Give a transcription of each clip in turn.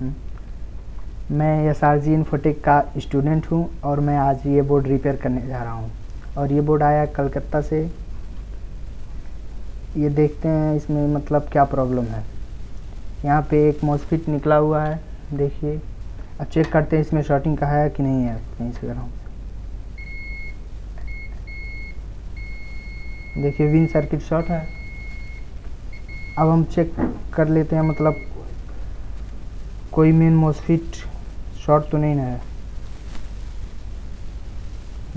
हम्म। मैं SRG infotech का student हूँ और मैं आज ये बोर्ड रिपेयर करने जा रहा हूँ और ये बोर्ड आया कलकत्ता से। ये देखते हैं इसमें मतलब क्या प्रॉब्लम है। यहाँ पे एक मॉसफेट निकला हुआ है, देखिए। अब चेक करते हैं इसमें शॉर्टिंग का है कि नहीं है। कहीं से कराऊँ, देखिए विन सर्किट शॉर्ट है। अब हम चेक कर लेते हैं मतलब कोई मेन मॉसफेट शॉर्ट तो नहीं है।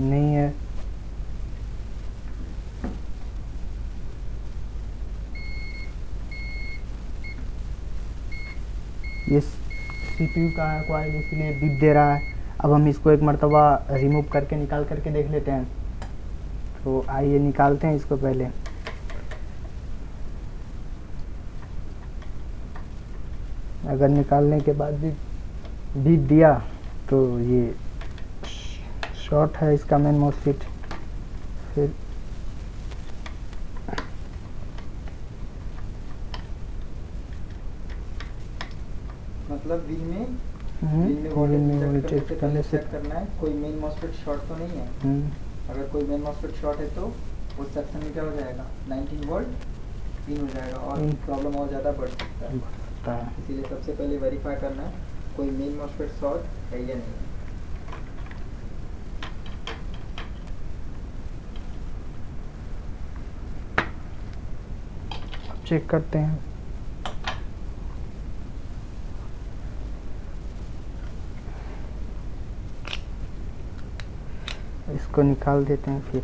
नहीं है। ये सीपीयू का है कॉइल, इसलिए बीप दे रहा है। अब हम इसको एक मर्तबा रिमूव करके निकाल करके देख लेते हैं। तो आइए निकालते हैं इसको पहले। अगर निकालने के बाद भी बीप दिया तो ये शॉर्ट है इसका मेन मॉसफेट। फिर मतलब विन में वोल्टेज पहले सेट करना है। कोई मेन मॉसफेट शॉर्ट तो नहीं है। अगर कोई मेन मॉसफेट शॉर्ट है तो उस सेक्शन में क्या हो जाएगा, 19 वोल्ट इन हो जाएगा और प्रॉब्लम और ज़्यादा बढ़ सकता है। इसीलिए सबसे पहले वेरीफाई करना है कोई मेन मॉसफेट शॉर्ट है या नहीं। चेक करते हैं। इसको निकाल देते हैं फिर।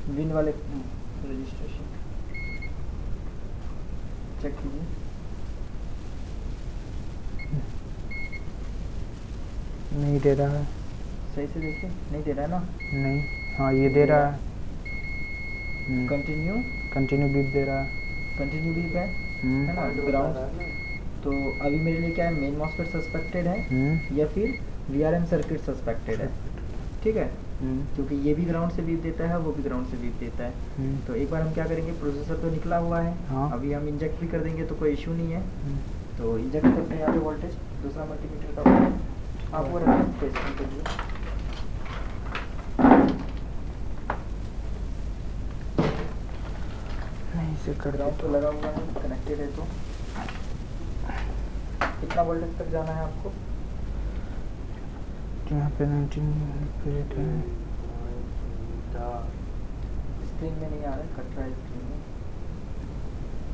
विन वाले रजिस्ट्रेशन चेक कीजिए। नहीं दे रहा है। सही से देखिए, नहीं दे रहा है ना। नहीं, हाँ ये दे रहा है। कंटिन्यू बीप दे रहा है। कंटिन्यू बीप है ना। ग्राउंड तो अभी मेरे लिए क्या है, मेन मॉसफेट सस्पेक्टेड है या फिर वीआरएम सर्किट सस्पेक्टेड है। ठीक है, क्योंकि ये भी ग्राउंड से बीप देता है, वो भी ग्राउंड से बीप देता है। तो एक बार हम क्या करेंगे, प्रोसेसर तो निकला हुआ है। हाँ। अभी हम इंजेक्ट भी कर देंगे तो कोई इशू नहीं है। तो इंजेक्ट करते हैं यहाँ पे वोल्टेज, दूसरा मल्टीमीटर का वोल्टेज आप वो रखें टेस्टिंग के लिए। नहीं से कर ग्राउंड तो लगा हुआ है, कनेक्टेड है। तो कितना वोल्टेज तक जाना है आपको? यहाँ पे 19 है। स्क्रीन में नहीं आ रहा है, कट रहा है स्क्रीन में।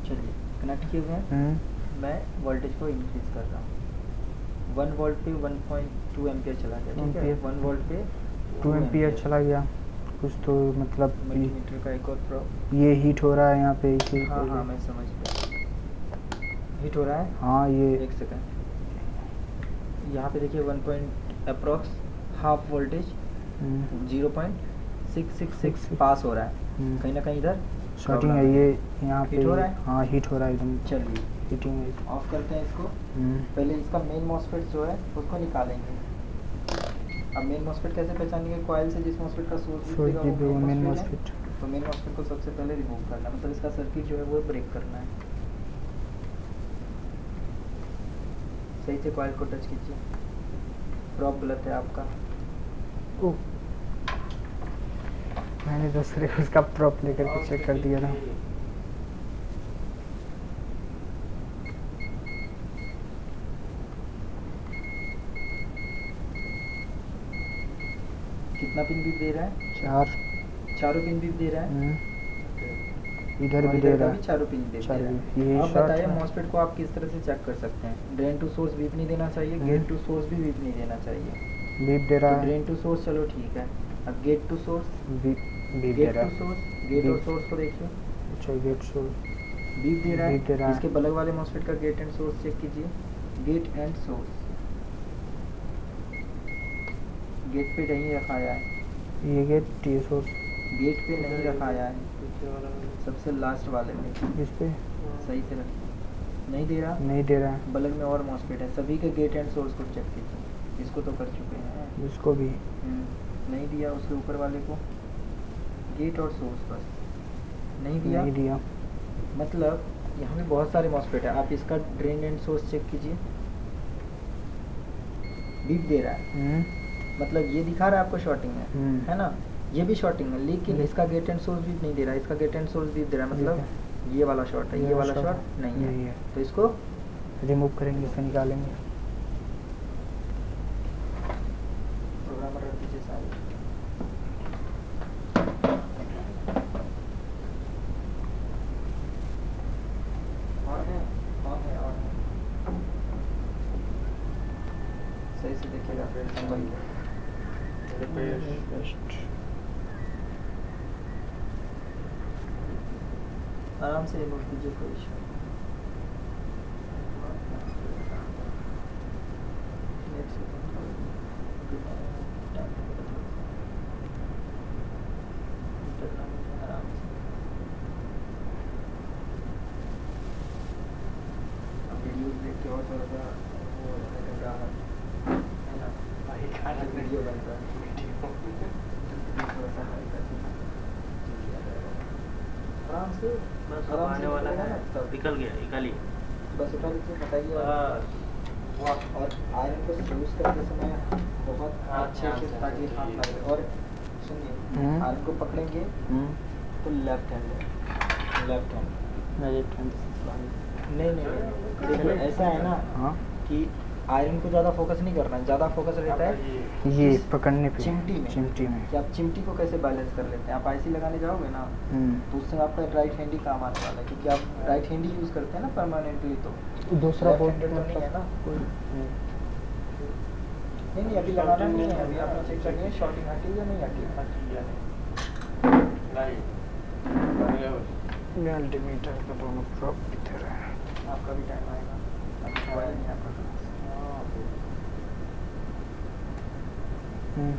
चलिए कनेक्ट किए हुए हैं। मैं वोल्टेज को इंक्रीज कर रहा हूँ। 1 वोल्ट पे 1.2 एम्पियर चला गया। ठीक है, 1 वोल्ट पे 2 एम्पियर चला गया। कुछ तो मतलब मल्टीमीटर का एक और प्रॉब्लम, ये हीट हो रहा है यहाँ पे इसी। हाँ हाँ मैं समझ गया, हीट हो रहा है। हाँ ये एक सेकंड, यहाँ पे देखिए 1 अप्रॉक्स हाफ वोल्टेज 0.666 पास हो रहा है। कहीं ना कहीं इधर शॉर्टिंग है। ये यहाँ पे हीट हो रहा है। हाँ हीट हो रहा है एकदम। चलिए हीटिंग है। ऑफ करते हैं इसको। पहले इसका मेन मॉसफेट जो है उसको निकालेंगे। अब मेन मॉसफेट कैसे पहचानेंगे, कॉइल से जिस मॉसफेट का सोर्स वो मेन मॉसफेट। तो मेन मॉसफेट को सबसे पहले रिमूव करना है, मतलब इसका सर्किट जो है वो ब्रेक करना है। सही से कॉइल को टच कीजिए। प्रॉप गलत है आपका। ओह, मैंने दूसरे उसका प्रॉप लेकर के चेक कर दिया था। कितना पिन बीप दे रहा है? चारों पिन बीप दे रहा है। इधर भी दे रहा है। चारों पिन बीप दे रहा है। अब बताइए मॉसफेट को आप किस तरह से चेक कर सकते हैं। ड्रेन टू सोर्स बीप नहीं देना चाहिए, गेट टू सोर्स भी बीप नहीं देना चाहिए। बीप दे रहा है। ड्रेन टू सोर्स चलो ठीक है, अब गेट टू सोर्स बीप दे रहा है। गेट और सोर्स को देखिए। अच्छा, गेट सोर्स बीप दे रहा है। इसके है। बगल वाले मॉसफेट का गेट एंड सोर्स चेक कीजिए। गेट एंड सोर्स, गेट पे नहीं रखा है ये गेट, ये सोर्स। गेट पे नहीं रखाया है, सबसे लास्ट वाले में इस पे सही से रख, नहीं दे रहा, नहीं दे रहा है। बगल में और मॉस्फेट है, सभी के गेट एंड सोर्स को चेक कीजिए, इसको तो कर चुके हैं, इसको भी नहीं दिया, उसके ऊपर वाले को गेट और सोर्स बस नहीं दिया, नहीं दिया। मतलब यहाँ पे बहुत सारे मॉस्फेट है, आप इसका ड्रेन एंड सोर्स चेक कीजिए, बीप दे रहा है, मतलब ये दिखा रहा है आपको शॉर्टिंग है ना, ये भी शॉर्टिंग है, लेकिन इसका गेट एंड सोर्स भी नहीं दे रहा है, इसका गेट एंड सोर्स भी दे रहा है, मतलब ये वाला शॉर्ट है, ये वाला शॉर्ट नहीं है, तो इसको रिमूव करेंगे, इसे निकालेंगे। प्रोग्रामर रख दीजिए सारे, और है सही से देखिएगा फिर संभल आराम से रिमूव कीजिए, कोई इशू और थोड़ा सा वो घबराहट है ना, वीडियो बन रहा है, थोड़ा सा हाई कर आराम से, बस आराम आने से वाला है, तब निकल गया, निकालिए। बस उठा लीजिए, हटाइए, और आयरन को यूज करते समय बहुत अच्छे से ताकि हाथ ना लगे, और सुनिए आयरन को पकड़ेंगे तो लेफ्ट हैंड नहीं देखिए ऐसा है ना, हाँ, कि आयरन को ज़्यादा फोकस नहीं करना है, ज़्यादा फोकस रहता है ये इस पकड़ने पे, चिमटी में कि आप चिमटी को कैसे बैलेंस कर लेते हैं, आप आईसी लगाने जाओगे ना तो उससे आपका राइट हैंड ही काम आने वाला है, क्योंकि आप राइट हैंड ही यूज़ करते हैं ना परमानेंटली, तो दूसरा left बोर्ड handed तो नहीं है ना, नहीं अभी लगाना नहीं है, अभी आपने चेक करनी है शॉर्टिंग हटी या नहीं हटी, मल्टीमीटर का दोनों प्रॉप इधर है। आपका भी टाइम आएगा, अभी मोबाइल नहीं आपका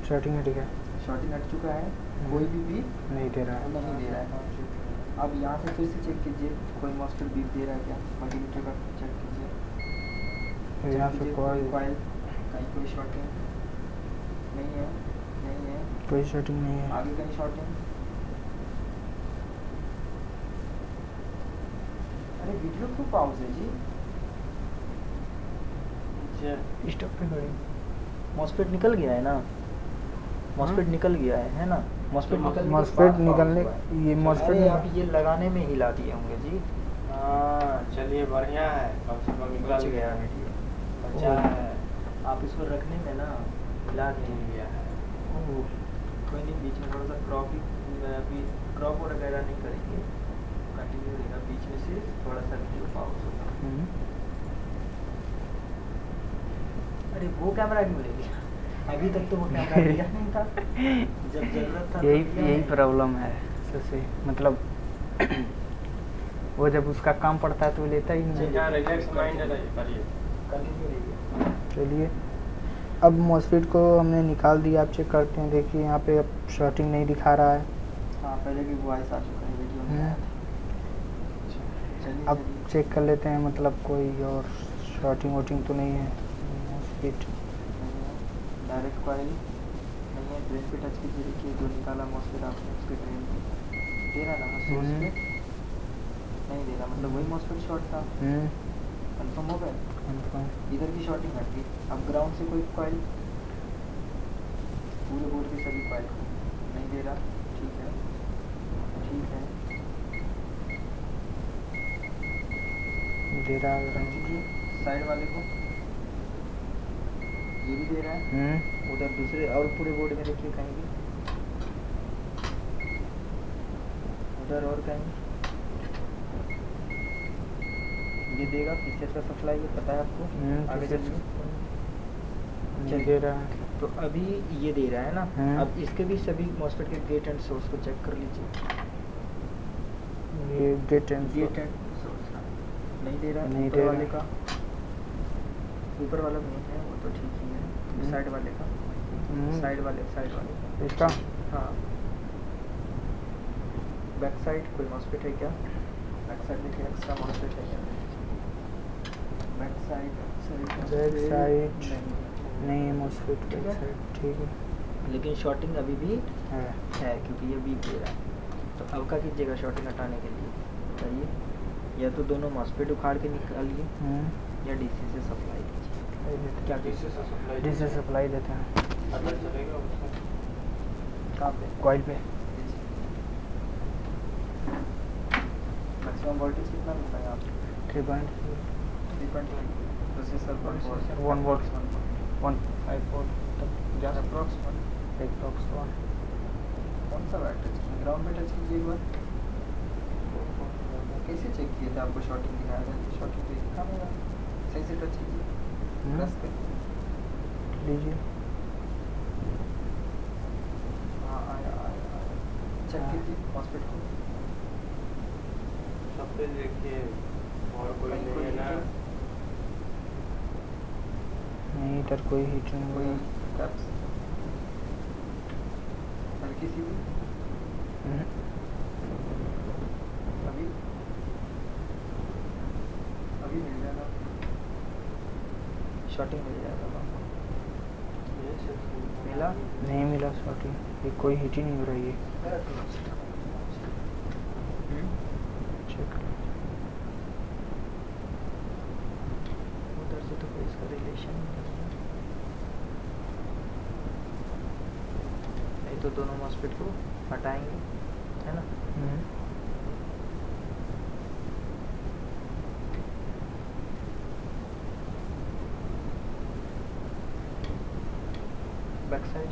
शॉर्टिंग हट गया, शॉर्टिंग हट चुका है, कोई भी नहीं दे रहा है। नहीं दे रहा है। अब यहाँ से फिर से चेक कीजिए, कोई मॉस्फेट बीप दे रहा है क्या, मल्टीमीटर का चेक कीजिए, यहाँ से कॉइल कोई कहीं कोई शॉर्टिंग नहीं है, कोई शॉर्टिंग नहीं है। आगे कहीं शॉर्टिंग, अरे वीडियो क्यों पाउज है जी, स्टॉप पे करें। मॉस्फेट निकल गया है ना, मॉस्फेट निकल गया है ना, मॉस्फेट निकलने ये मॉस्फेट अरे आप ये लगाने में हिला दिए होंगे जी, चलिए बढ़िया है, कम से कम बच निकल गया गया, वीडियो, बचा है, आप इसको रखने में ना हिला दिए, गया है। कोई नहीं, बीच में थोड़ा सा क्रॉप वगैरह नहीं करेंगे, कंटिन्यू रहेगा, बीच में से थोड़ा सा वीडियो पाउज होगा। अरे वो कैमरा क्यों ले लिया, अभी तक तो वो कैमरा लिया नहीं था, जब जरूरत था यही प्रॉब्लम है सबसे, मतलब वो जब उसका काम पड़ता है तो लेता ही नहीं। रिलैक्स माइंड करिए, कंटिन्यू रहिए। चलिए अब मॉस्फेट को हमने निकाल दिया, आप चेक करते हैं, देखिए यहाँ पे अब शॉर्टिंग नहीं दिखा रहा है। हाँ पहले भी वॉइस आ चुका है वीडियो में, चलिए अब चेक कर लेते हैं, मतलब कोई और शॉर्टिंग वोटिंग तो नहीं है। मॉस्फेट डायरेक्ट कॉइल नहीं है, ड्रेन पे टच कीजिए, देखिए जो निकाला मॉस्फेट आपने उसके ड्रेन पे दे रहा ना, सोर्स पे नहीं दे रहा, मतलब वही मॉस्फेट शॉर्ट था, कंफर्म हो गया, कंफर्म। इधर की शॉर्टिंग हट गई। अब ग्राउंड से कोई कॉइल, पूरे बोर्ड के सभी कॉइल नहीं दे रहा, ठीक है दे रहा है, साइड वाले को ये भी दे रहा है, उधर दूसरे और पूरे बोर्ड में देखिए कहीं भी, उधर और कहीं ये देगा, पीछे का सप्लाई ये पता है आपको, आगे चलिए, नहीं दे रहा है। तो अभी ये दे रहा है ना, अब इसके भी सभी मॉस्फेट के गेट एंड सोर्स को चेक कर लीजिए, ये गेट एंड सोर्स नहीं दे रहा, नहीं ऊपर दे वाले रहा। का, ऊपर वाला नहीं है वो तो ठीक ही है, साइड वाले का, साइड वाले का इसका हाँ बैक साइड कोई मॉस्फेट है क्या? बैक साइड देखिए एक्स्ट्रा मॉस्फेट है क्या? बैक साइड बैक साइड नहीं है मॉस्फेट ठीक बैक है। साइड, ठीक है। लेकिन शॉर्टिंग अभी भी है क्योंकि ये बीप दे रहा है। तो अब क्या कीजिएगा शॉर्टिंग हटाने के लिए? बताइए, या तो दोनों मॉस्फेट उखाड़ के निकालिए या डीसी से सप्लाई कीजिए। क्या डीसी से सप्लाई डीसी सप्लाई देते हैं अगर चलेगा उसका कहाँ पे? कॉइल पे। मैक्सिमम वोल्टेज कितना मिलता है आप? 3.0 3.5 प्रोसेसर 1 वोल्ट 1 वोल्ट 1.5 वोल्ट तक जा सकता अप्रॉक्स 1। है अप्रॉक्स 1। कौन सा वायर टच कीजिए? ग्राउंड पे टच कीजिए एक बार। कैसे चेक किए थे? आपको शॉर्टिंग दिखाया था? शॉर्टिंग पे दिखा मेरा, सही से टच कीजिए, प्रेस करके। लीजिए हाँ आया। चेक कीजिए मॉस्फेट को। सब पे देखिए और कोई कहीं नहीं है ना। नहीं इधर कोई हीट नहीं कोई हुआ। टच हल्की सी भी अभी मिल जाएगा, शॉर्टिंग मिल जाएगा आपको। ये सब मिला? नहीं मिला शॉर्टिंग, ये कोई हीट ही नहीं हो रही है। चेक उधर से तो कोई इसका रिलेशन नहीं तो दोनों मॉस्फेट को हटाएंगे, है ना? Back side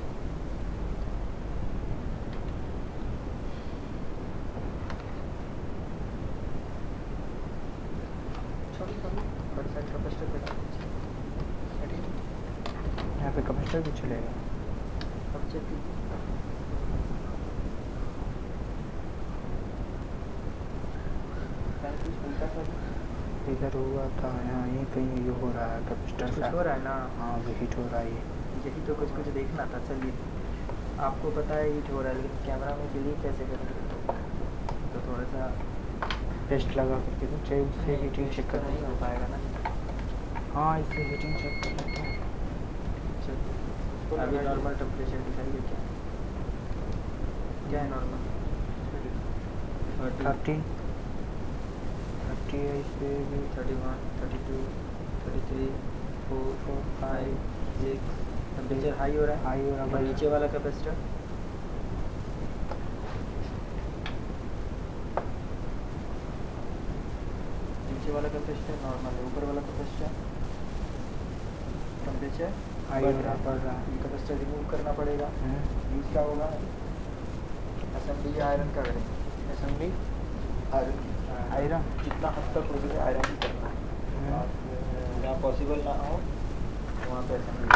back side capacitor पे डाल दीजिए। यहाँ पे कैपेसिटर भी चलेगा। अब चेक कीजिए। कुछ उल्टा सा भी इधर हुआ था यहाँ, यहीं कहीं ये हो रहा है कैपेसिटर कुछ सा। हो रहा है ना? हाँ अभी हीट हो रहा है ये। यही तो कुछ देखना था। चलिए, आपको पता है हीट हो रहा है, लेकिन कैमरा में बिलीव कैसे करेंगे? तो थोड़ा सा टेस्ट लगा करके तो चाहिए, उससे हीटिंग चेक कर नहीं हो पाएगा ना। हाँ इससे हीटिंग चेक कर लेते हैं। अभी नॉर्मल टेम्परेचर दिखाइए क्या है नॉर्मल? 30 है इस पे भी। 31 32 33 4 5 6 टेम्परेचर हाई हो रहा है। हाई हो रहा और है। नीचे वाला कैपेसिटर नॉर्मल है। ऊपर वाला कैपेसिटर टेम्परेचर हाई हो रहा, बढ़ रहा है। कैपेसिटर रिमूव करना पड़ेगा। यूज क्या होगा? असेंबली आयरन का करेंगे। असेंबली आयरन आयरन जितना हद तक हो सके आयरन ही करना है। जहाँ पॉसिबल ना हो वहाँ पे असेंबली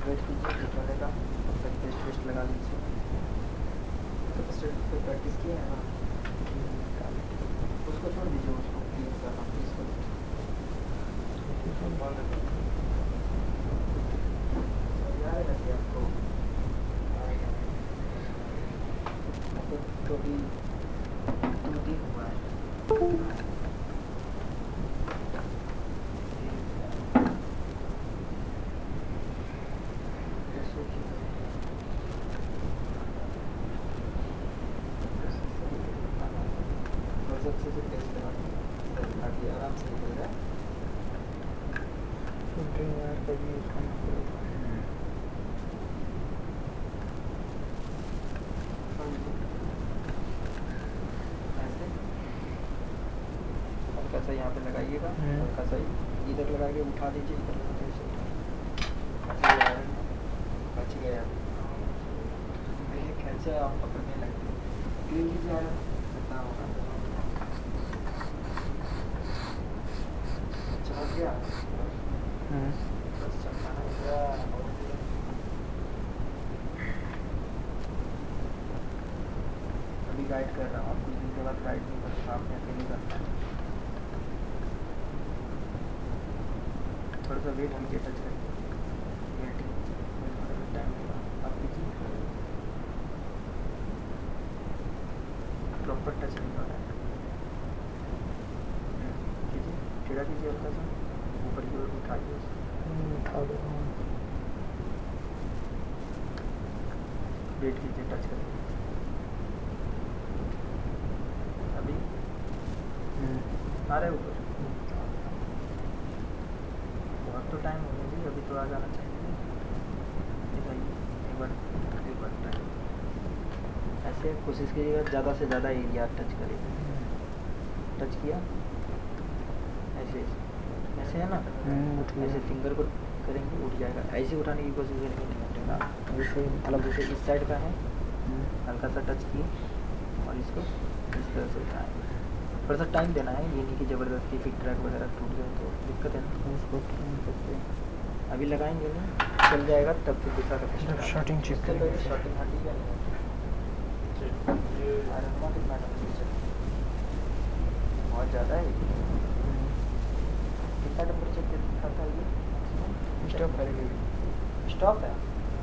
वेट कीजिए ठीक होने का। तब तक टेस्ट लगा लीजिए। कैपेसिटर पे प्रैक्टिस किए हैं ना? उसको छोड़ दीजिए, उसको क्लीन करना प्लीज कर दीजिए। आपको तो भी 2 दिन हुआ है। अच्छे से टेस्ट करा ताकि आराम से निकल जाए। फिल्टरिंग वायर का भी यूज़ करना पड़ेगा। ऐसे हल्का सा यहाँ पे लगाइएगा, हल्का सा इधर लगा के उठा दीजिए, इधर लगा के ऐसे उठा बच गया। देखिए खींचा आप पकड़ने लगते क्लीन कीजिए आयरन कितना होगा। चमक गया बस चमकाना होगा। अभी गाइड कर रहा हूँ, आप कुछ दिन के बाद गाइड नहीं करता, आपने अकेले करना है। थोड़ा सा वेट कीजिए, टच करके वेट टाइम लगा आप कीजिए। पर टच नहीं हो रहा है। कीजिए, टेढ़ा कीजिए हल्का सा, ऊपर की ओर उठाइए उसे। उठा दो। वेट कीजिए, टच करिए। अभी आ रहे ऊपर। बहुत तो टाइम हो गया जी, अभी तो आ जाना चाहिए। दिखाइए एक बार टाइम। ऐसे कोशिश कीजिएगा ज़्यादा से ज़्यादा एरिया टच करेगा। टच किया, ऐसे ऐसे है ना, उठ गया। ऐसे फिंगर को करेंगे उठ जाएगा। ऐसे उठाने की कोशिश करेंगे नहीं उठेगा। ऐसे मतलब जैसे इस साइड का है, हल्का सा टच किए और इसको इस तरह से उठाएंगे। थोड़ा सा टाइम देना है, ये नहीं कि ज़बरदस्ती फिर ट्रैक वगैरह टूट जाए तो दिक्कत है ना। उसको ट्रेन करते अभी लगाएंगे नहीं, चल जाएगा तब फिर दूसरा का जब शॉटिंग चेक इससे करेंगे। पहले शॉटिंग हटी या नहीं हटी? आयरन मा कितना टेम्परेचर बहुत ज़्यादा है। कितना टेम्परेचर पे दिखाता है ये मैक्सिमम? स्टॉप करेंगे। स्टॉप है?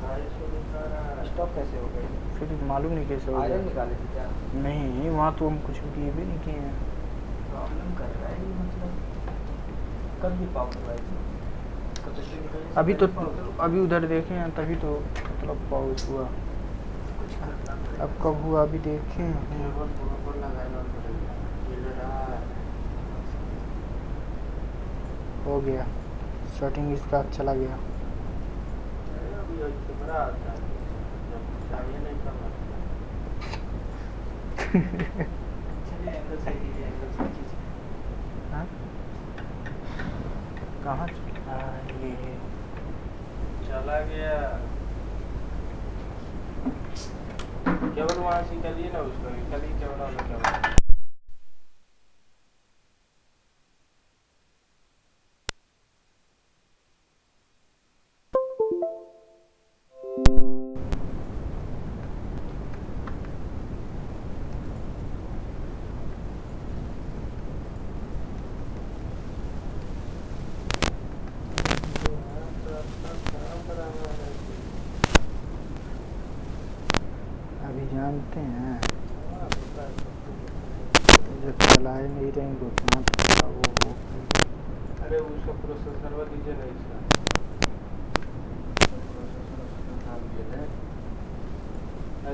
250 दिखा रहा है। स्टॉप कैसे हो गई? फिर मालूम नहीं कैसे हो आयरन गया। निकाले थे क्या? नहीं, वहाँ तो हम कुछ भी भी नहीं किए हैं। प्रॉब्लम कर रहा है ये, मतलब कब ये पावर हुआ है? कब से निकलने से अभी तो पहले power हुआ? अभी उधर देखे हैं तभी तो मतलब पॉज हुआ। कुछ करना पड़ेगा। अब कब हुआ अभी देखे हैं। केबल बरोबर लगाना पड़ेगा। हिल रहा है। हो गया, शॉटिंग इसका चला गया। अरे अभी ऐसे बड़ा आता है। जब चाहिए नहीं करना। चलिए एंगल सही कीजिए, एंगल सही कीजिए। हाँ? कहाँ चला ये? चला गया। केवल वहाँ से निकालिए ना उसको, निकालिए केवल वाला केवल। अभी जानते हैं जब चलाए नहीं रहेंगे उतना तो वो अरे उसका प्रोसेसर वो दीजिए ना इसका।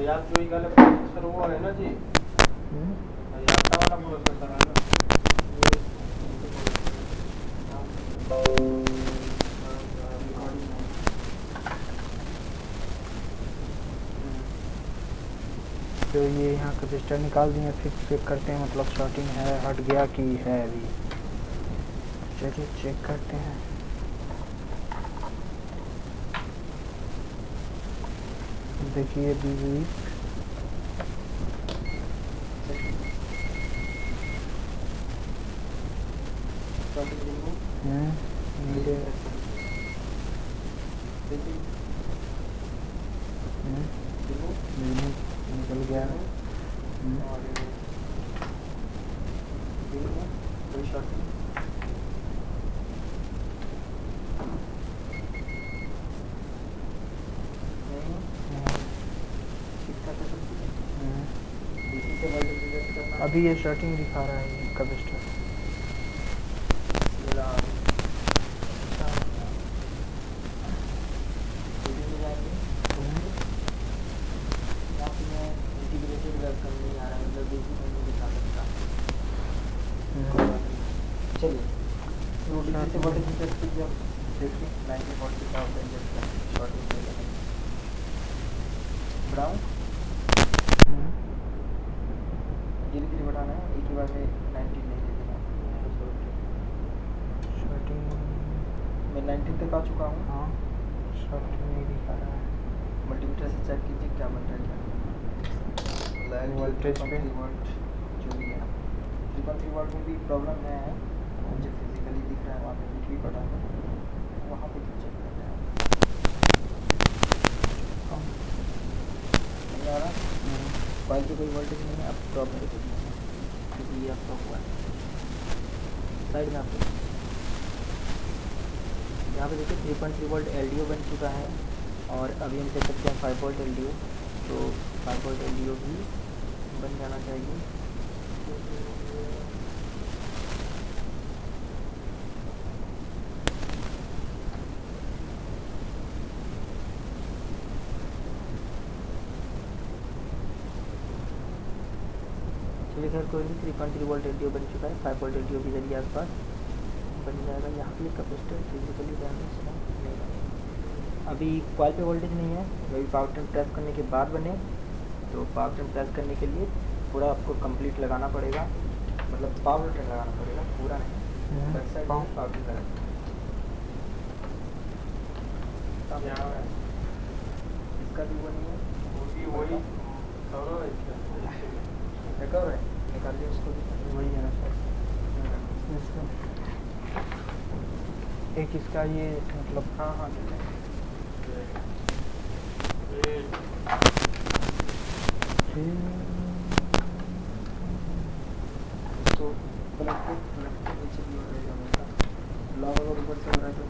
याद जो वाला प्रोसेसर वो है ना जी, याद वाला प्रोसेसर है ना। तो ये यहाँ कैपेसिटर निकाल दिए, फिर चेक करते हैं मतलब शॉटिंग है, हट गया कि है अभी। चलिए चेक करते हैं। देखिए अभी मेरे निकल गया। अभी ये शॉटिंग दिखा रहा है ये कैपेसिटर। चलिए से वोल्टेज इंजेक्ट कीजिए। देखिए 90 वोल्ट के साथ इंजेक्ट करके शॉर्ट हो ब्राउन धीरे धीरे बढ़ाना है, एक ही बार में 90 नहीं दे देना। शॉटिंग मैं 90 तक आ चुका हूँ। हाँ, शॉटिंग नहीं दिखा रहा है। मल्टीमीटर से चेक कीजिए क्या बन रहा है क्या। वोल्टेज पे 3.3 वोल्ट जो भी है, 3.3 वोल्ट में भी प्रॉब्लम है। मुझे फिजिकली दिख रहा है, वहाँ पे लिख भी पड़ा है, वहाँ पे चेक करते हैं। नहीं आ रहा, कॉइल पे कोई वोल्टेज नहीं है। अब प्रॉब्लम क्योंकि ये आपका हुआ है साइड में आपको यहाँ पे देखिए 3.3 वोल्ट LDO बन चुका है। और अभी हम देख सकते हैं 5 वोल्ट LDO, तो 5 वोल्ट LDO भी बन जाना चाहिए। चलिए खैर कोई नहीं, 3.3 वोल्ट एलडीओ बन चुका है, 5 वोल्ट एलडीओ भी जरिए आसपास बन जाएगा। यहाँ क्लिक कैपेसिटर फिजिकली डैमेज नहीं बने। अभी कॉइल पे वोल्टेज नहीं है, अभी पावर बटन प्रेस करने के बाद बने, तो पावर बटन प्रेस करने के लिए पूरा आपको कंप्लीट लगाना पड़ेगा, मतलब पावर बटन लगाना पड़ेगा, पूरा नहीं, बैक साइड पावर बटन लगाना। इसका भी वो नहीं है, वही दोनों इसका एक और है, निकालिए उसको भी, वही है ना सर इसका। एक इसका ये मतलब, हाँ हाँ तो प्लग के नीचे भी रहेगा मेरा ब्लॉक, अगर ऊपर से हो रहा है तो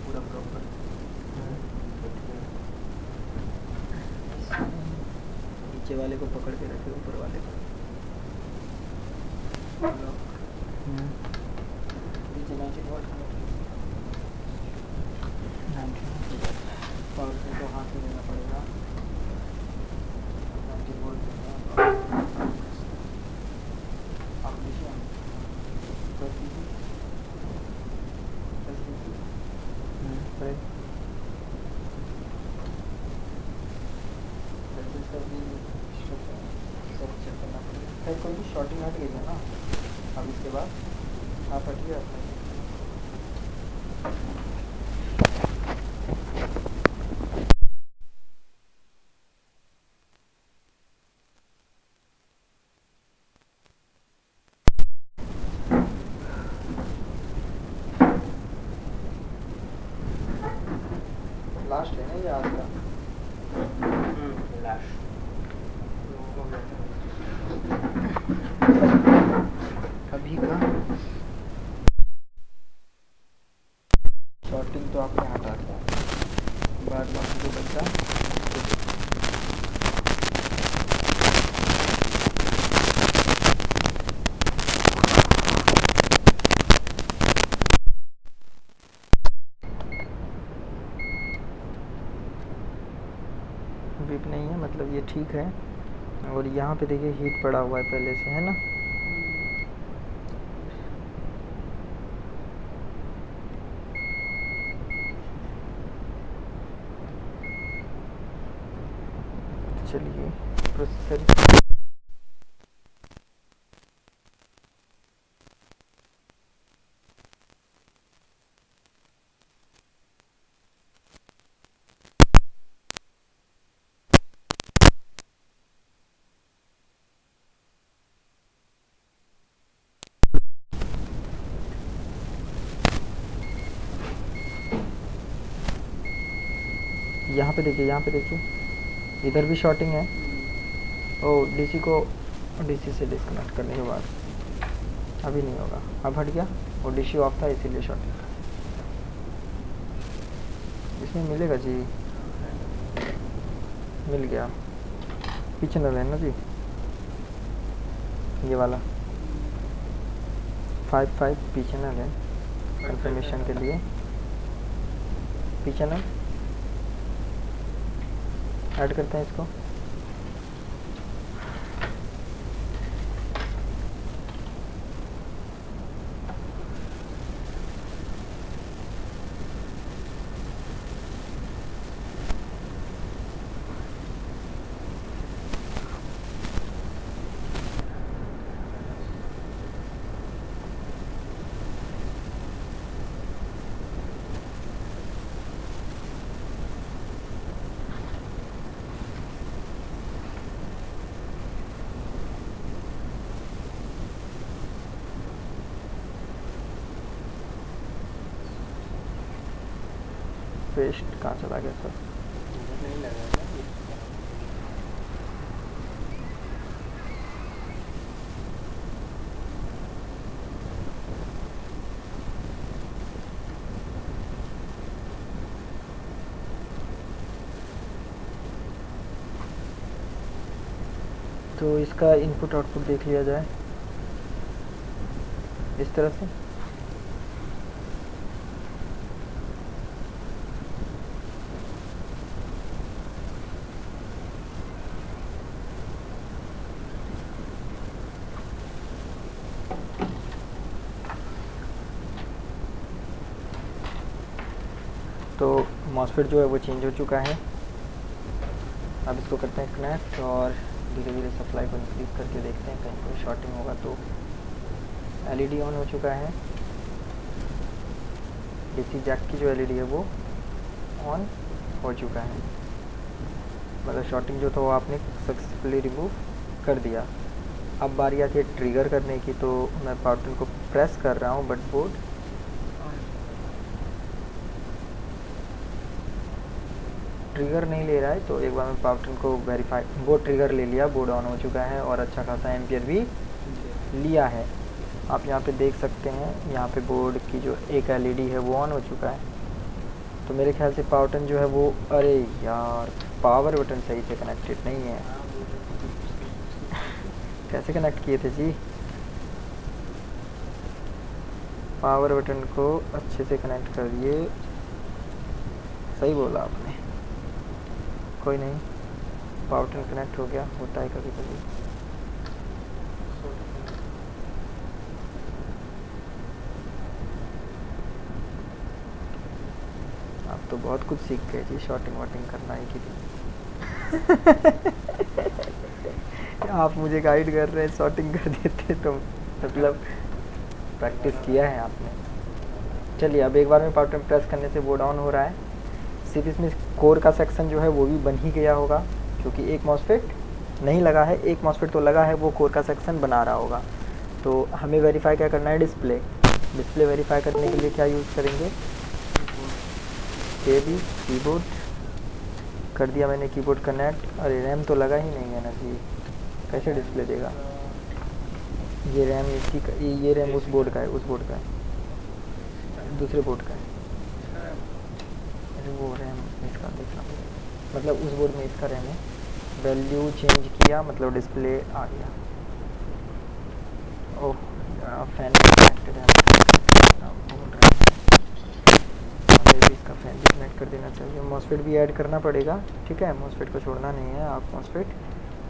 पूरा प्रॉपर नीचे वाले को पकड़ के रखे, ऊपर वाले को नीचे 19 वोल्ट पावर को हाथ में लेना पड़ेगा। 19 वोल्ट आप नीचे कोई भी शॉर्टिंग हट गई है ना, अब इसके बाद आप हटिए अपने लास्ट है ना ये आज का लास्ट अभी का शॉर्टिंग तो आपने हटा दिया, बाद बाकी जो बचा बीप नहीं है, मतलब ये ठीक है। और यहाँ पे देखिए हीट पड़ा हुआ है पहले से, है ना। चलिए प्रोसेसर यहाँ पे देखिए, यहाँ पे देखिए, इधर भी शॉर्टिंग है। ओ डीसी को डीसी से डिस्कनेक्ट करने के बाद अभी नहीं होगा, अब हट गया, और डीसी ऑफ था इसीलिए शॉर्टिंग। इसमें मिलेगा जी, मिल गया, पीछे न लेना जी, ये वाला 5 पीछे न लें कंफर्मेशन के लिए, पीछे न ऐड करते हैं इसको। पेस्ट कहाँ चला गया सर? मुझे नहीं लगा ना ये। तो इसका इनपुट आउटपुट देख लिया जाए इस तरह से। तो मॉसफेट जो है वो चेंज हो चुका है। अब इसको करते हैं कनेक्ट और धीरे धीरे सप्लाई को इंक्रीज करके देखते हैं कहीं कोई शॉर्टिंग होगा तो। एलईडी ऑन हो चुका है। डीसी जैक की जो एलईडी है वो ऑन हो चुका है, मतलब शॉर्टिंग जो था वो आपने सक्सेसफुली रिमूव कर दिया। अब बारी आती है ट्रिगर करने की, तो मैं पावर बटन को प्रेस कर रहा हूँ बट बोर्ड ट्रिगर नहीं ले रहा है। तो एक बार मैं पावर बटन को वेरीफाई, बोर्ड ट्रिगर ले लिया, बोर्ड ऑन हो चुका है और अच्छा खासा एम्पियर भी लिया है। आप यहाँ पे देख सकते हैं, यहाँ पे बोर्ड की जो एक एलईडी है वो ऑन हो चुका है। तो मेरे ख्याल से पावर बटन जो है वो, अरे यार पावर बटन सही से कनेक्टेड नहीं है। कैसे कनेक्ट किए थे जी? पावर बटन को अच्छे से कनेक्ट करिए। सही बोला आपने, कोई नहीं, पावर बटन कनेक्ट हो गया, होता है कभी कभी। आप तो बहुत कुछ सीख गए जी, शॉर्टिंग वॉटिंग करना ही की थी। आप मुझे गाइड कर रहे हैं, शॉर्टिंग कर देते तो मतलब प्रैक्टिस किया है आपने। चलिए अब एक बार में पावर बटन प्रेस करने से बोर्ड ऑन हो रहा है। सिर्फ इसमें कोर का सेक्शन जो है वो भी बन ही गया होगा, क्योंकि एक मॉसफेट नहीं लगा है, एक मॉसफेट तो लगा है, वो कोर का सेक्शन बना रहा होगा। तो हमें वेरीफाई क्या करना है? डिस्प्ले। डिस्प्ले वेरीफाई करने के लिए क्या यूज़ करेंगे? कीबोर्ड कर दिया मैंने, कीबोर्ड कनेक्ट। अरे रैम तो लगा ही नहीं है ना जी, कैसे डिस्प्ले देगा? ये रैम इसी का, ये रैम उस बोर्ड का है, उस बोर्ड का है, दूसरे बोर्ड का है। अरे वो रैम इसका देखना पड़ेगा, मतलब उस बोर्ड में इसका रैम है। वैल्यू चेंज किया मतलब डिस्प्ले आ गया। ओह फैन कनेक्टेड है, बोल रहा है भी इसका फैन भी कनेक्ट कर देना चाहिए। मॉसफेट भी ऐड करना पड़ेगा, ठीक है, मॉसफेट को छोड़ना नहीं है। आप मॉसफेट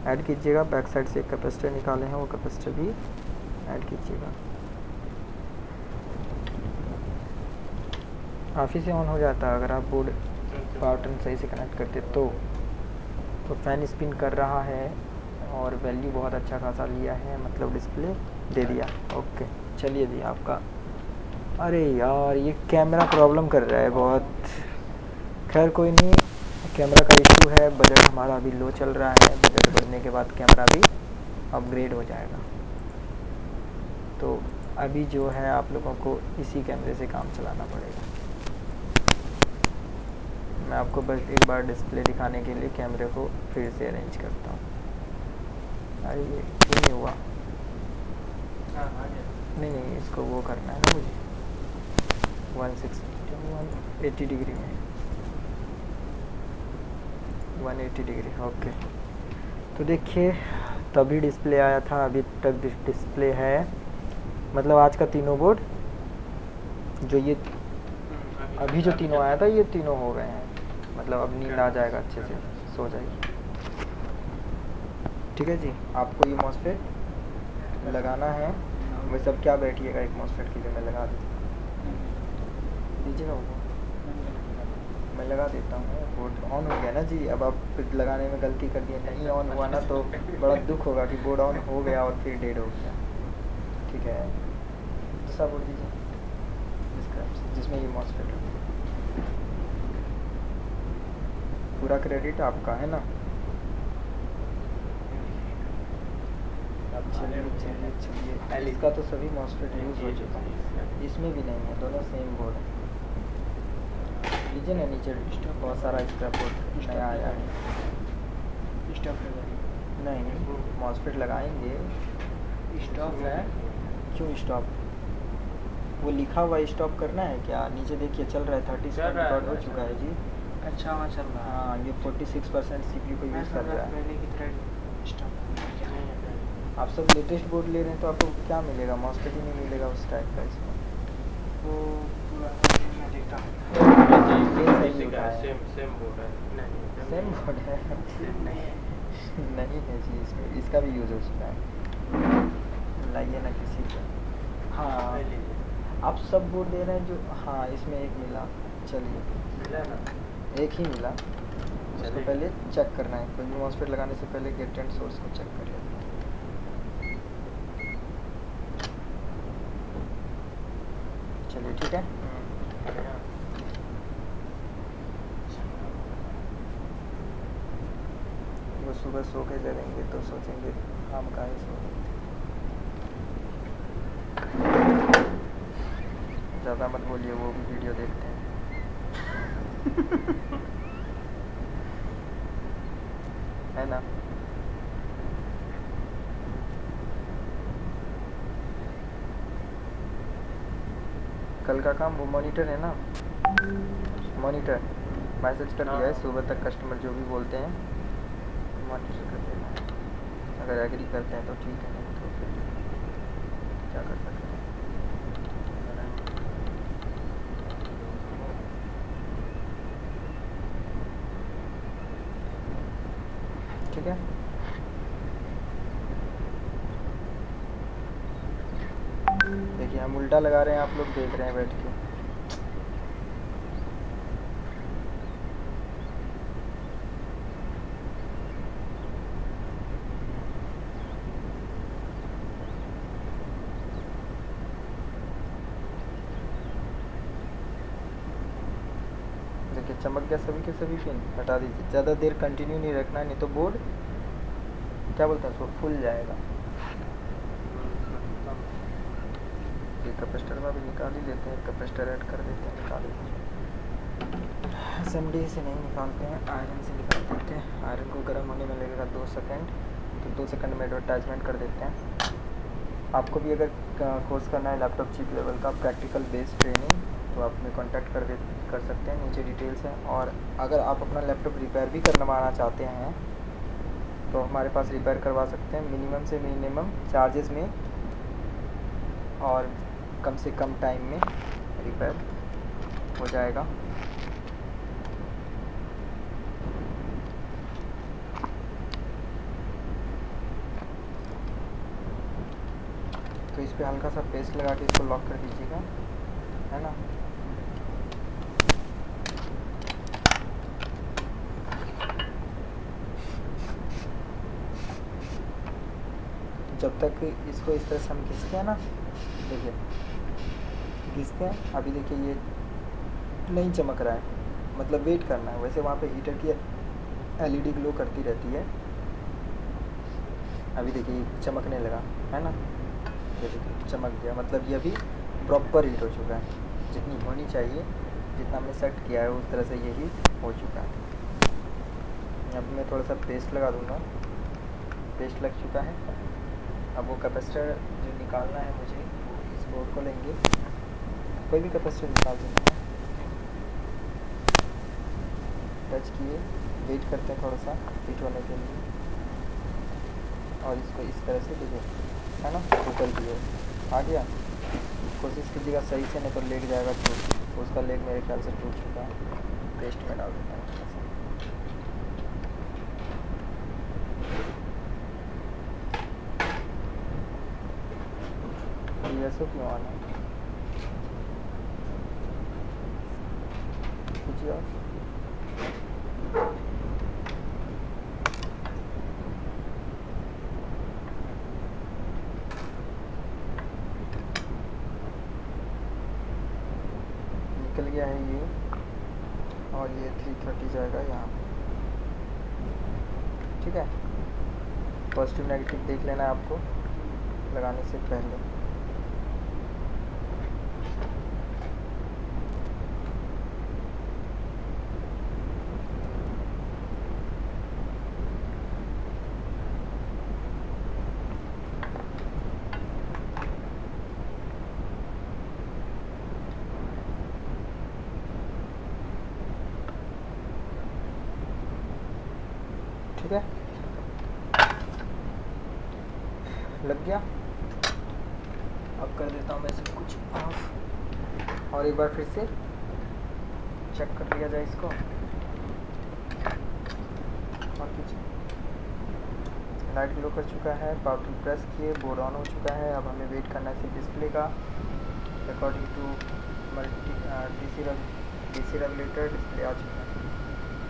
ऐड कीजिएगा। बैक साइड से एक कैपेसिटर निकाले हैं, वो कैपेसिटर भी ऐड कीजिएगा। काफ़ी से ऑन हो जाता है अगर आप बोर्ड पावर बटन सही से कनेक्ट करते तो फैन स्पिन कर रहा है और वैल्यू बहुत अच्छा खासा लिया है, मतलब डिस्प्ले दे दिया। ओके चलिए जी आपका, अरे यार ये कैमरा प्रॉब्लम कर रहा है बहुत। खैर कोई नहीं, कैमरा का इशू है, बजट हमारा अभी लो चल रहा है, बजट बढ़ने के बाद कैमरा भी अपग्रेड हो जाएगा। तो अभी जो है आप लोगों को इसी कैमरे से काम चलाना पड़ेगा। मैं आपको बस एक बार डिस्प्ले दिखाने के लिए कैमरे को फिर से अरेंज करता हूँ। अरे ये क्यों नहीं हुआ? नहीं इसको वो करना है ना मुझे 180 डिग्री में, 180 डिग्री। ओके तो देखिए तभी डिस्प्ले आया था, अभी तक डिस्प्ले है। मतलब आज का तीनों बोर्ड जो ये अभी जो तीनों आया था ये तीनों हो गए हैं, मतलब अब नींद आ जाएगा, अच्छे से सो जाएगी। ठीक है जी, आपको ये मॉसफेट लगाना है। वैसे अब क्या बैठिएगा, एक मॉसफेट के लिए मैं लगा दीजिएगा वो, मैं लगा देता हूँ। बोर्ड ऑन हो गया ना जी, अब आप फिर लगाने में गलती कर दिए, नहीं ऑन हुआ ना तो बड़ा दुख होगा कि बोर्ड ऑन हो गया और फिर डेड हो गया। ठीक है, दूसरा बोर्ड दीजिए जिसमें ये मॉसफेट हो। पूरा क्रेडिट आपका है ना। चलिए इसका तो सभी मॉसफेट यूज़ हो चुका है, इसमें भी नहीं है, दोनों सेम बोर्ड है। लीजिए ना, नीचे बहुत सारा स्क्रैप बोर्ड नया आया है। स्टॉप लगा नहीं नहीं, मॉसफेट लगाएंगे। स्टॉप है। क्यों स्टॉप? वो लिखा हुआ स्टॉप करना है क्या? नीचे देखिए चल रहा है, 30 चल रहा है रिकॉर्ड हो ना, चुका है जी। अच्छा वहाँ चल रहा है। हाँ, ये 46% CPU को मैं यूज़ कर समझा रहा है। पहले की तरह स्टॉप क्या नहीं है पहले। आप सब लेटेस्ट बोर्ड ले रहे हैं तो आपको क्या मिलेगा? मॉसफेट ही नहीं मिलेगा उस टाइप का इसमें। वो पुराना मैं देखता हूँ। ये सही इसी का उठाया। सेम बोर्ड है। नहीं सेम बोर्ड है? नहीं है। नहीं है जी, इसमें इसका भी यूज़ हो चुका है। लाइए ना किसी को। हाँ, ले लीजिए। आप सब बोर्ड दे रहे हैं जो। हाँ, इसमें एक मिला। चलिए, मिला ना? एक ही मिला। उसको चलिए। पहले चेक करना है। कोई भी मॉसफेट लगाने से पहले गेट एंड सोर्स को चेक कर लेते हैं। चलिए ठीक है। वो सुबह सो के जगेंगे तो सोचेंगे हम काहे सो रहे थे। ज़्यादा मत बोलिए, वो भी वीडियो देखते हैं। है ना? कल का काम वो मॉनिटर है ना, मॉनिटर मैसेज कर दिया है, सुबह तक कस्टमर जो भी बोलते हैं मॉनिटर कर देना है। अगर एग्री करते हैं तो ठीक है, नहीं तो फिर क्या कर सकते हैं। ठीक है। देखिए हम उल्टा लगा रहे हैं, आप लोग देख रहे हैं बैठ के। देखिए चमक गया सभी के सभी पिन। हटा दीजिए, ज़्यादा देर कंटिन्यू नहीं रखना है, नहीं तो बोर्ड क्या बोलते हैं उसको, फूल जाएगा। ये कैपेसिटर में भी निकाल ही लेते हैं, कैपेसिटर ऐड कर देते हैं, निकाल देते हैं। SMD से नहीं निकालते हैं, आयरन से निकाल देते हैं। आयरन को गर्म होने में लगेगा 2 सेकंड, तो 2 सेकंड में एडवर्टाइजमेंट कर देते हैं। आपको भी अगर कोर्स करना है लैपटॉप चिप लेवल का प्रैक्टिकल बेस्ड ट्रेनिंग, तो आप हमें कॉन्टैक्ट कर सकते हैं, नीचे डिटेल्स हैं। और अगर आप अपना लैपटॉप रिपेयर भी करवाना चाहते हैं तो हमारे पास रिपेयर करवा सकते हैं, मिनिमम से मिनिमम चार्जेस में और कम से कम टाइम में रिपेयर हो जाएगा। तो इस पे हल्का सा पेस्ट लगा के इसको लॉक कर दीजिएगा, है ना। जब तक इसको इस तरह से हम घिसते हैं ना, देखिए घिसते हैं, अभी देखिए ये नहीं चमक रहा है, मतलब वेट करना है। वैसे वहाँ पे हीटर की LED ग्लो करती रहती है। अभी देखिए चमकने लगा, है ना। ये देखिए चमक गया, मतलब ये अभी प्रॉपर हीट हो चुका है, जितनी होनी चाहिए, जितना हमने सेट किया है उस तरह से ये हीट हो चुका है। अब मैं थोड़ा सा पेस्ट लगा दूँगा, पेस्ट लग चुका है। अब वो कैपेसिटर जो निकालना है मुझे, वो इस बोर्ड को लेंगे, कोई भी कैपेसिटर निकाल देना है। टच किए, वेट करते हैं थोड़ा सा हीट होने के लिए, और इसको इस तरह से देखिए, है ना, ऊपर की ओर आ गया। कोशिश कीजिएगा सही से, नहीं तो लेग जाएगा टूट। उसका लेग मेरे ख्याल से टूट चुका है। पेस्ट में डाल देता हूँ थोड़ा सा। ऐसा क्यों आना है? कुछ और निकल गया है ये, और ये 330 जाएगा यहाँ पे। ठीक है, पॉजिटिव नेगेटिव देख लेना है आपको लगाने से पहले। ठीक है, लग गया। अब कर देता हूँ मैं सब कुछ ऑफ, और एक बार फिर से चेक कर लिया जाए इसको। और कुछ लाइट ग्लो कर चुका है, पावर टूल प्रेस किए, बोर्ड ऑन हो चुका है। अब हमें वेट करना है सिर्फ डिस्प्ले का। According to DC regulator display आ चुका है।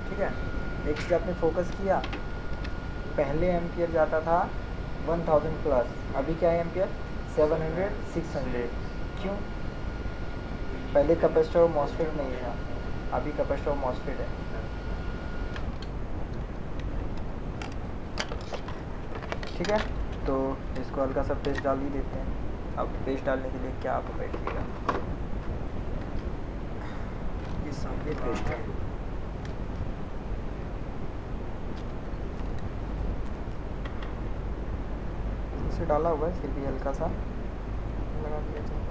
ठीक है, एक चीज़ आपने फोकस किया, पहले एम्पियर जाता था 1000 प्लस, अभी क्या है एम्पियर 700 600। क्यों? पहले कैपेसिटर और मॉसफेट नहीं था, अभी कैपेसिटर और मॉसफेट है। ठीक है, तो इसको हल्का सा पेस्ट डाल ही देते हैं। अब पेस्ट डालने के लिए क्या आप बैठिएगा, ये सामने पेस्ट है। इसे डाला हुआ है, फिर भी हल्का सा लगा दिया जाए।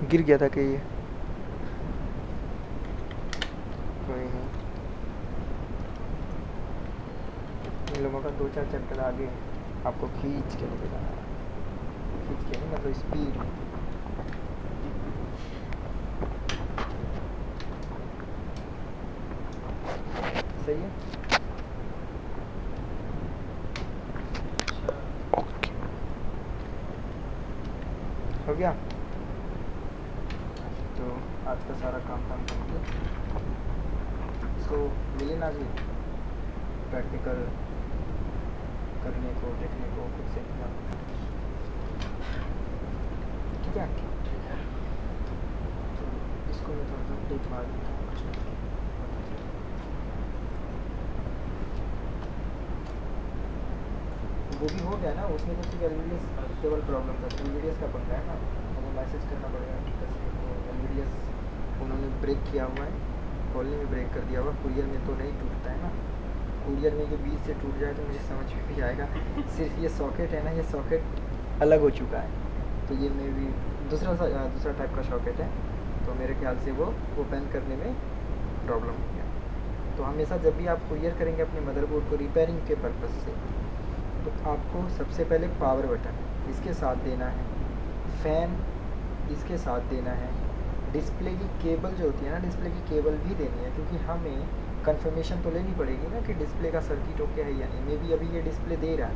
गिर गया था कि ये कोई नहीं, इन लोगों का 2-4 चैप्टर आगे आपको खींच के लेके जाना है। खींच के नहीं, मतलब स्पीड। सही है, हो गया। तो आज का सारा काम कंप्लीट। सो मिले ना जी प्रैक्टिकल करने को, देखने को, खुद से किया। ठीक है, तो इसको मैं थोड़ा सा टिक मार देता हूँ। वो भी हो गया ना, उसमें तो सिर्फ एलवीडीएस केवल प्रॉब्लम था, एलवीडीएस का पंगा है ना, मुझे मैसेज करना पड़ेगा कस्टमर को। एलवीडीएस उन्होंने ब्रेक किया हुआ है, कॉलिंग में ब्रेक कर दिया हुआ, कुरियर में तो नहीं टूटता है ना। कुरियर में के बीच से टूट जाए तो मुझे समझ में भी आएगा। सिर्फ ये सॉकेट है ना, ये सॉकेट अलग हो चुका है, तो ये मे भी दूसरा टाइप का सॉकेट है, तो मेरे ख्याल से वो ओपन करने में प्रॉब्लम हो गया। तो हमेशा जब भी आप कुरियर करेंगे अपने मदरबोर्ड को रिपेयरिंग के पर्पज़ से, तो आपको सबसे पहले पावर बटन इसके साथ देना है, फ़ैन इसके साथ देना है, डिस्प्ले की केबल जो होती है ना, डिस्प्ले की केबल भी देनी है, क्योंकि हमें कंफर्मेशन तो लेनी पड़ेगी ना कि डिस्प्ले का सर्किट ओके है या नहीं। मे बी अभी ये डिस्प्ले दे रहा है,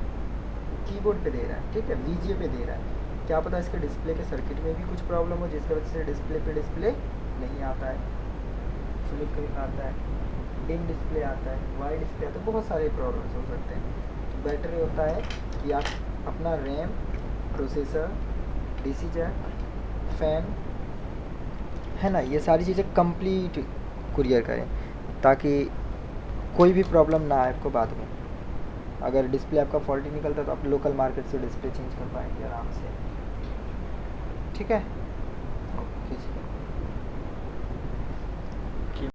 कीबोर्ड पे दे रहा है, ठीक है, VGA पे दे रहा है, क्या पता इसके डिस्प्ले के सर्किट में भी कुछ प्रॉब्लम हो, जिसकी वजह से डिस्प्ले पे डिस्प्ले नहीं आता है, फ्लिकर आता है, डिम डिस्प्ले आता है, वाइड डिस्प्ले आता है, बहुत सारे प्रॉब्लम्स हो सकते हैं। बेटर होता है कि आप अपना RAM, processor, DC jack, fan है ना, ये सारी चीज़ें कंप्लीट कुरियर करें, ताकि कोई भी प्रॉब्लम ना आए आपको बाद में। अगर डिस्प्ले आपका फॉल्टी निकलता है तो आप लोकल मार्केट से डिस्प्ले चेंज कर पाएंगे आराम से। ठीक है, ओके जी।